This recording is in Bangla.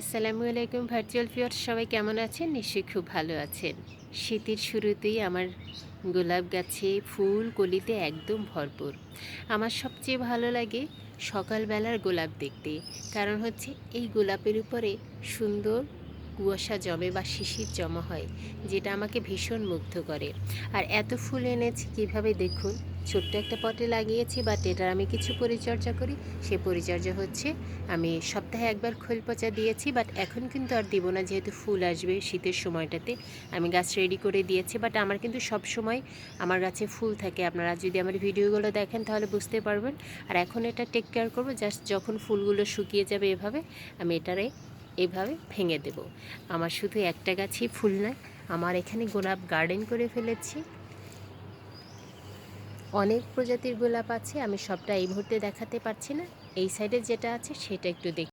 আসসালামু আলাইকুম ভার্চুয়াল ভিউয়ার্স, সবাই কেমন আছেন? নিশ্চয়ই খুব ভালো আছেন। শীতের শুরুতেই আমার গোলাপ গাছে ফুল কলিতে একদম ভরপুর। আমার সবচেয়ে ভালো লাগে সকালবেলার গোলাপ দেখতে। কারণ হচ্ছে এই গোলাপের উপরে সুন্দর কুয়াশা জমে বা শিশির জমা হয়, যেটা আমাকে ভীষণ মুগ্ধ করে। আর এত ফুল এনেছি কীভাবে দেখুন, ছোট্ট একটা পটে লাগিয়েছি, বাট এটার আমি কিছু পরিচর্যা করি। সে পরিচর্যা হচ্ছে, আমি সপ্তাহে একবার খোল পচা দিয়েছি, বাট এখন কিন্তু আর দিব না, যেহেতু ফুল আসবে শীতের সময়টাতে। আমি গাছ রেডি করে দিয়েছি, বাট আমার কিন্তু সব সময় আমার গাছে ফুল থাকে। আপনারা যদি আমার ভিডিওগুলো দেখেন তাহলে বুঝতে পারবেন। আর এখন এটা টেক কেয়ার করবো, জাস্ট যখন ফুলগুলো শুকিয়ে যাবে এভাবে আমি এটারে এভাবে ভেঙে দেব। আমার শুধু একটা গাছেই ফুল নয়, আমার এখানে গোলাপ গার্ডেন করে ফেলেছি। অনেক প্রজাতির গোলাপ আছে, আমি সবটা এই মুহূর্তে দেখাতে পারছি না। এই সাইডে যেটা আছে সেটা একটু